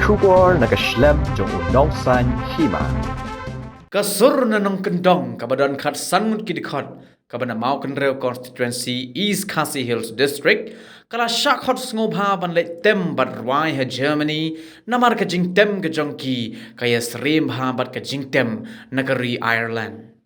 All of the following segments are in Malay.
Shubor nakaslem jong unong san hima. Kasur na nong kendong kabadan kat sanmut kidikot kabana mau kenreo constituency East Khasi Hills District kala syak hot ngobha ban le tem bat rwai ha Germany namar ka jing tem ka jongki kaya srim ha bat ka jing tem nagari Ireland.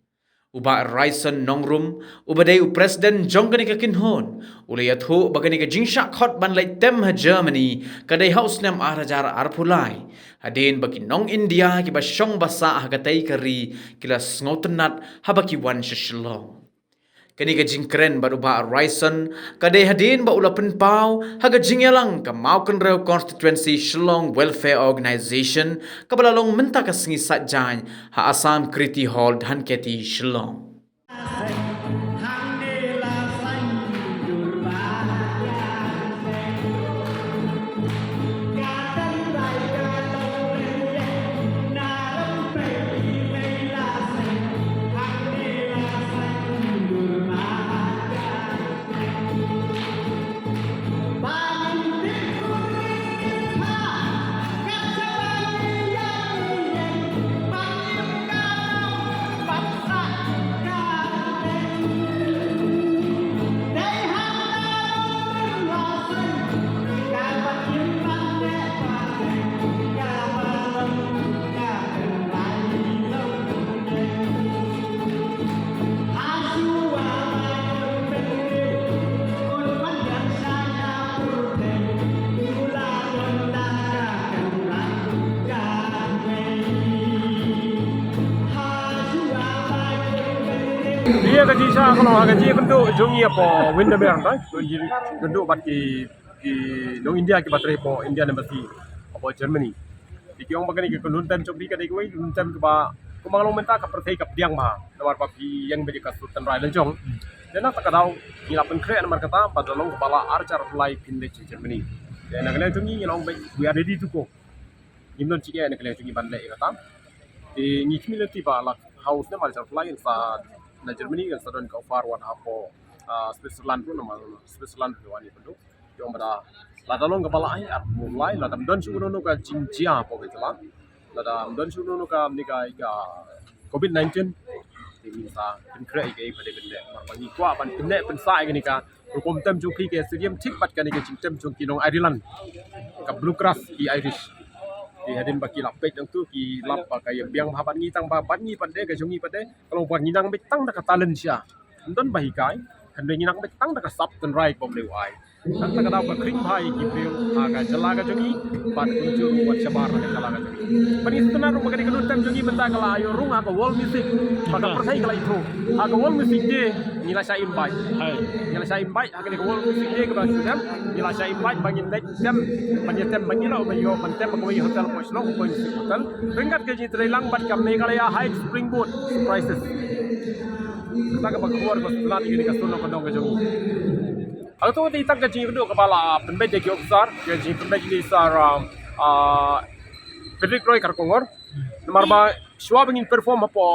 Uba Raison Nongrum, ubadai u President Jongkani ka kinhon, ulayat ho bagani ka jingsha khot ban lai tem ha Germany, kadai haus nem arajar arpulai, hadin baki nong India ki ba syong basa ha katai kari kila sngotenat ha baki wan shishlong. Kani ka jingkren ba uba Raison, kadai hadin ba ulapen pau, haga jingyalang ka maukan reo constituency Shillong Welfare Organization, kabalalong menta ka singi satjan ha Assam Kriti Hall Dhanketi Shillong. Dia gaji saya kalau gaji penduduk jungi apa Windermere tak? Penduduk bat ki dong India ki bateri po India embassy apa Germany. Jadi orang bagani ke luntan cok di kadai kuai luntan ke ba kumangalong menta ka pertai ka diang ma. Nawar pa ki yang beji ka sultan rai lencong. Dan nak takadau ngila penkre namar kata badalong kepala archer fly pinle Germany. Dan nak kena jungi ngilong baik we are ready to go. Ngimnon cik nak kena jungi bandai kata. Di ngikmilati ba la house na archer fly sa na Germany kan sadon ka farwan apo Switzerland pun nama Switzerland tu ani penduk yang pada ladalong kepala ai mulai ladam don suno no ka jinjia apo betala ladam don suno no ka nika COVID-19 ini sa kre ke pada benda marbangi kwa ban kene pensai ke nika hukum tem juki ke stadium tik bat kan ke tem juki nong Ireland ka bluegrass di Irish di hadin baki lapet yang tu ki lap pakai biang bahabat ni tang bahabat ni pada ke jungi pada kalau buat nginang betang dak talent sia ndon bahikai kan de nginang betang dak sap ten rai pom lewai tak tak ada kring bhai ki beu aga jala ga jungi pad kunjur wat sabar ga jala ga jungi bani setenar bagani kan tem jungi benta kala ayo rung aga wall music pada persai kala itu aga wall music de nila sai invite nila sai invite aga ni wall music de ke basudam nila sai invite bagi nek tem bagi tem bagi lo bayo pantem bagi hotel posno ko hotel ringkat ke ji trelang bat kam ne kala ya high springboard prices tak apa keluar ko setelah ini ka sono ko dong ga jungi atau di tak gaji penduduk kepala penbet jadi besar gaji penbet jadi besar Frederick Roy Karkongor nomor ba shua bengin perform apa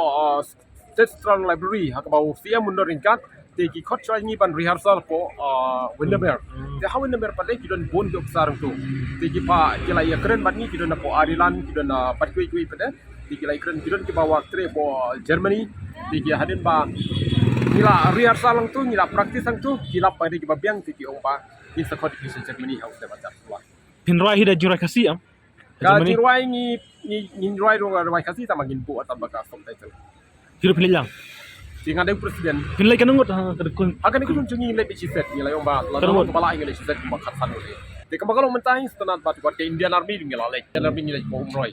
State Strong Library hak bau sia mundur ringkat teki khot choi ni ban rehearsal po Windermere de ha Windermere pada kidon bon jok besar tu teki pa kila ya keren bat ni kidon po Ireland kidon pat kui pada teki lai keren kidon ke bawa tre po Germany teki hadin ba nila rehearsal lang tu nila praktis lang tu kila pada ki babiang tiki ong pa in sa kod ki Germany house da baca tuan Pinrai hida jurai kasih am. ka tirwai ni rai ro rai kasi ta magin bu atau baka subtitle Hidup pilihan. tinga de presiden Pinlai kan ngot kedekun. akan ikut jungi le bici set nila ong ba la ro kepala ngi le set ba khatsan le de kamagalong mentai setanat bat ke Indian Army ngila le Indian Army ngila mo umroy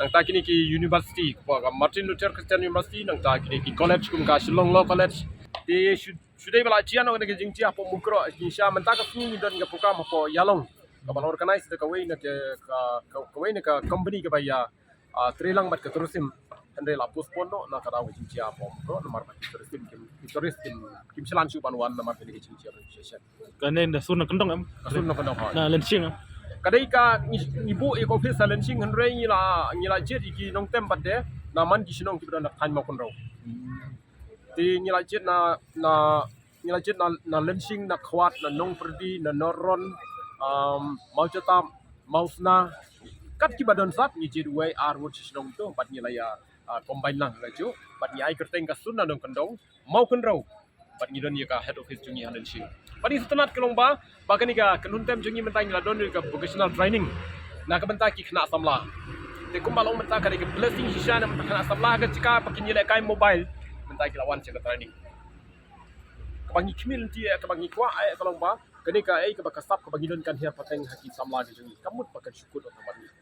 nang ta kini ki university ko Martin Luther Christian University nang ta kini ki college kum ka Shillong Law College di sudai bala cian nang ke jingci apa mukro insya menta ka suni dan ke program apa yalong ka bal organize de ka way na ka company ka baya trilang bat ka terusim ande la postpone no na ka daw jingci apa mukro nomor bat terusim kim selan su banwan nomor ke jingci apa session Kanen dah sunna kendong am. kasun no kana Nah lensing am. kadai ka ibu e ko office lensing hanre ngila jet iki nong tem badde na man ki sinong ki bada tan ma kon raw ti ngila jet na lensing na khwat na nong perdi na noron mau cetam mausna kat ki badan sat ni jid way ar wood shnong tu bat ni laya combine lang laju bat ni ai kerteng ka sunna dong kendong mau kenrau bat ni don ka head office jungi hanen shi bat ni setenat kelong ba bagani ka kenuntem jungi mentai ni ladon ka vocational training na ka mentai ki kena samla te kumbalong mentai ka ke blessing hishana mentai kena samla ka jika pakin ni kai mobile mentai ki lawan cek training kabangi kimil ti kabangi kwa ai tolong ba kenika ai ka bakasap ka bagi don kan hia pateng haki samla di jungi kamut pakai syukur otomatis